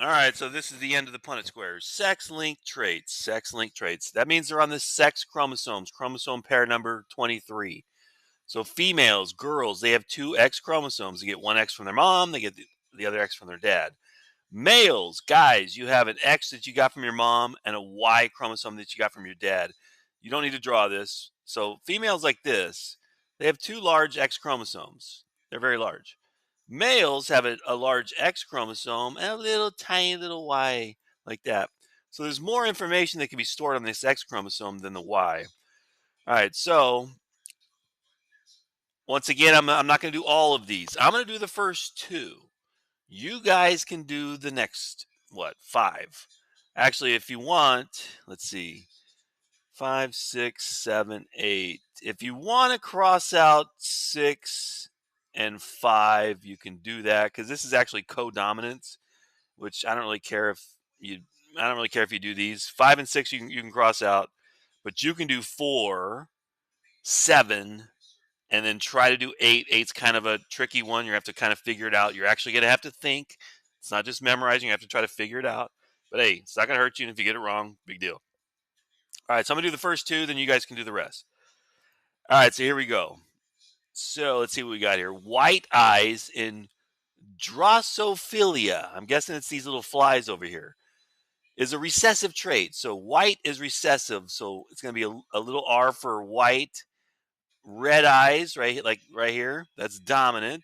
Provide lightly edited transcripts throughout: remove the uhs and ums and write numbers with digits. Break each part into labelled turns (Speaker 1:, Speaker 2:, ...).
Speaker 1: All right, so this is the end of the Punnett squares. Sex-linked traits. Sex-linked traits. That means they're on the sex chromosomes, chromosome pair number 23. So females, girls, they have two X chromosomes. They get one X from their mom, they get the other X from their dad. Males, guys, you have an X that you got from your mom and a Y chromosome that you got from your dad. You don't need to draw this. So females like this, they have two large X chromosomes. They're very large. Males have a large X chromosome and a little tiny little Y like that. So there's more information that can be stored on this X chromosome than the Y. All right, so once again, I'm not going to do all of these. I'm going to do the first two. You guys can do the next, what, five. Actually, if you want, let's see, 5, 6, 7, 8. If you want to cross out 6 and 5, you can do that because this is actually codominance, which I don't really care if you. I don't really care if you do these. 5 and 6 you can cross out, but you can do 4, 7, and then try to do 8. 8's kind of a tricky one. You have to kind of figure it out. You're actually going to have to think. It's not just memorizing. You have to try to figure it out. But hey, it's not going to hurt you. And if you get it wrong, big deal. All right, so I'm going to do the first two, then you guys can do the rest. All right, so here we go. So let's see what we got here. White eyes in Drosophila. I'm guessing it's these little flies over here. Is a recessive trait. So white is recessive. So it's going to be a little R for white. Red eyes, right here, that's dominant.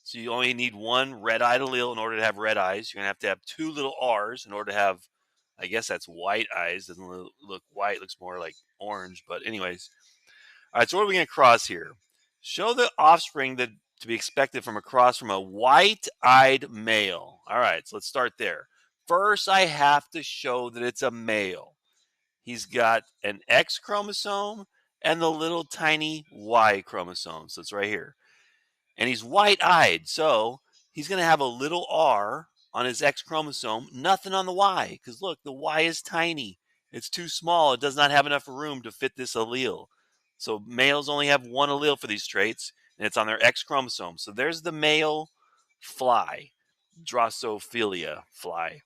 Speaker 1: So you only need one red-eyed allele in order to have red eyes. You're going to have two little R's in order to have, I guess that's white eyes. Doesn't look white, looks more like orange. But anyways. All right, so what are we going to cross here? Show the offspring that to be expected from a cross from a white-eyed male. All right, so let's start there. First, I have to show that it's a male. He's got an X chromosome and the little tiny Y chromosome. So it's right here. And he's white-eyed, so he's going to have a little R on his X chromosome, nothing on the Y, because look, the Y is tiny. It's too small. It does not have enough room to fit this allele. So males only have one allele for these traits, and it's on their X chromosome. So there's the male fly, Drosophila fly.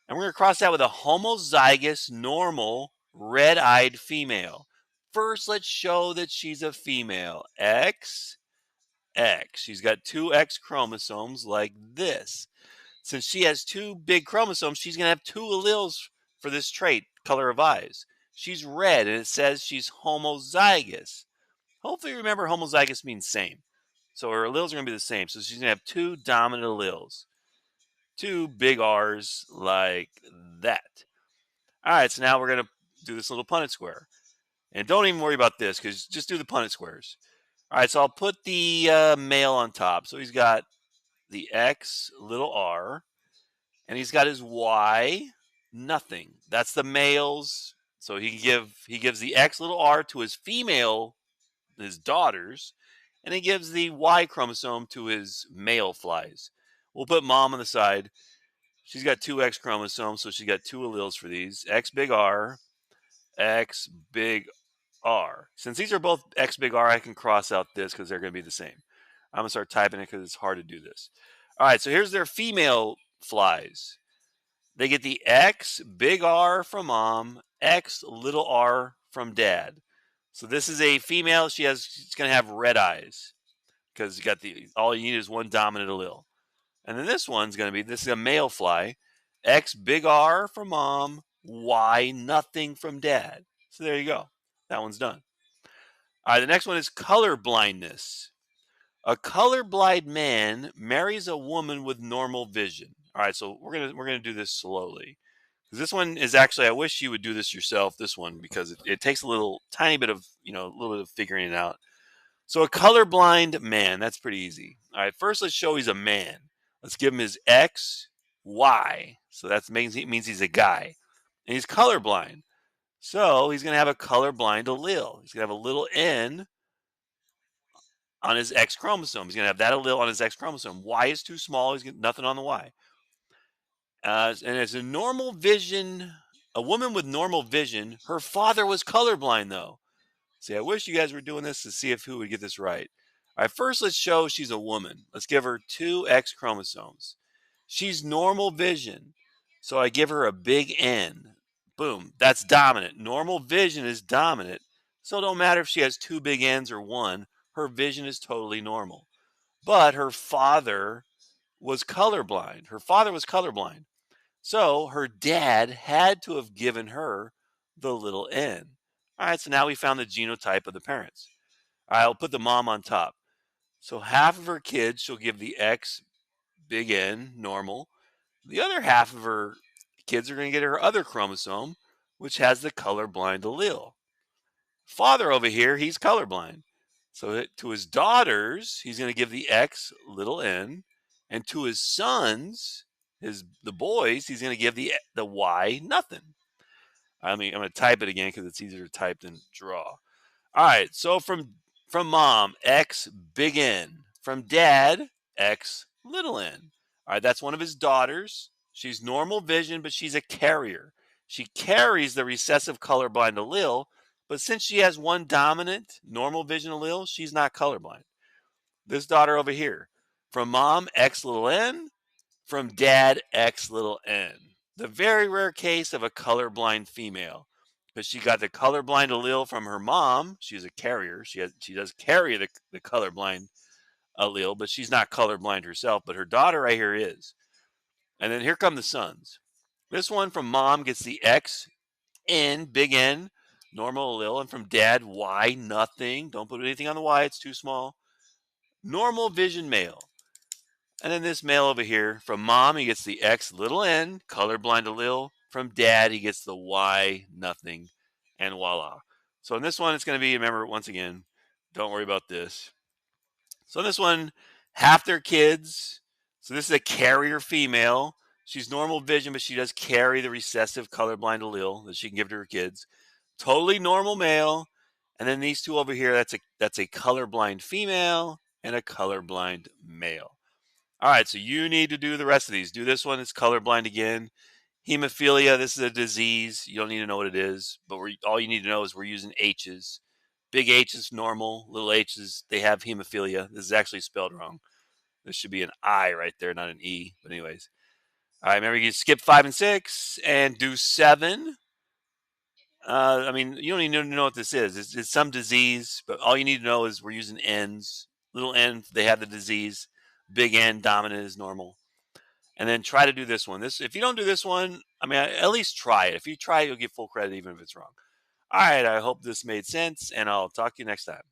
Speaker 1: And we're going to cross that with a homozygous, normal, red-eyed female. First, let's show that she's a female. X, X. She's got two X chromosomes like this. Since she has two big chromosomes, she's going to have two alleles for this trait, color of eyes. She's red, and it says she's homozygous. Hopefully you remember homozygous means same. So her alleles are going to be the same. So she's going to have two dominant alleles. Two big R's like that. All right, so now we're going to do this little Punnett square. And don't even worry about this because just do the Punnett squares. All right, so I'll put the male on top. So he's got the X, little r, and he's got his Y, nothing. That's the male's. So he gives the X, little r to his female, his daughters, and he gives the Y chromosome to his male flies. We'll put mom on the side. She's got two X chromosomes, so she's got two alleles for these. X big R, X big R. Since these are both X big R, I can cross out this because they're going to be the same. I'm going to start typing it because it's hard to do this. All right, so here's their female flies. They get the X big R from mom, X little r from dad. So this is a female. She's going to have red eyes because you got all you need is one dominant allele. And then this is a male fly. X big R from mom, Y nothing from dad. So there you go. That one's done. All right, the next one is color blindness. A colorblind man marries a woman with normal vision. All right, so we're gonna do this slowly. Because this one is actually, I wish you would do this yourself, this one, because it takes a tiny bit of, a little bit of figuring it out. So a colorblind man, that's pretty easy. All right, first let's show he's a man. Let's give him his X, Y. So that means he's a guy. And he's colorblind. So he's going to have a colorblind allele. He's going to have a little N on his X chromosome. He's going to have that allele on his X chromosome. Y is too small. He's got nothing on the Y. And as a normal vision, a woman with normal vision, her father was colorblind, though. See, I wish you guys were doing this to see who would get this right. All right, first let's show she's a woman. Let's give her two X chromosomes. She's normal vision. So I give her a big N. Boom. That's dominant. Normal vision is dominant. So it don't matter if she has two big N's or one. Her vision is totally normal. But her father was colorblind. Her father was colorblind. So her dad had to have given her the little N. All right, so now we found the genotype of the parents. All right, I'll put the mom on top. So half of her kids, she'll give the X, big N, normal. The other half of her kids are going to get her other chromosome, which has the colorblind allele. Father over here, he's colorblind. So to his daughters, he's going to give the X, little n, and to his sons, the boys, he's going to give the Y, nothing. I mean, I'm going to type it again because it's easier to type than draw. All right, so from mom, X, big N. From dad, X, little n. All right, that's one of his daughters. She's normal vision, but she's a carrier. She carries the recessive colorblind allele, but since she has one dominant normal vision allele, she's not colorblind. This daughter over here, from mom, X little n. From dad, X little n. The very rare case of a colorblind female, because she got the colorblind allele from her mom. She's a carrier. She does carry the colorblind allele, but she's not colorblind herself. But her daughter right here is. And then here come the sons. This one from mom gets the X, N, big N, normal allele, and from dad, Y, nothing. Don't put anything on the Y, it's too small. Normal vision male. And then this male over here, from mom, he gets the X, little n, colorblind allele. From dad, he gets the Y, nothing, and voila. So in this one, it's going to be, remember, once again, don't worry about this. So in this one, half their kids. So this is a carrier female. She's normal vision, but she does carry the recessive colorblind allele that she can give to her kids. Totally normal male. And then these two over here, that's a colorblind female and a colorblind male. All right, so you need to do the rest of these. Do this one. It's colorblind again. Hemophilia, this is a disease. You don't need to know what it is, but all you need to know is we're using H's. Big H is normal. Little H's, they have hemophilia. This is actually spelled wrong. This should be an I right there, not an E. But anyways. All right, remember you can skip 5 and 6 and do 7. I mean, you don't even need to know what this is. It's some disease, but all you need to know is we're using N's. Little n, they have the disease. Big N, dominant is normal. And then try to do this one. If you don't do this one, I mean, at least try it. If you try it, you'll get full credit even if it's wrong. All right, I hope this made sense, and I'll talk to you next time.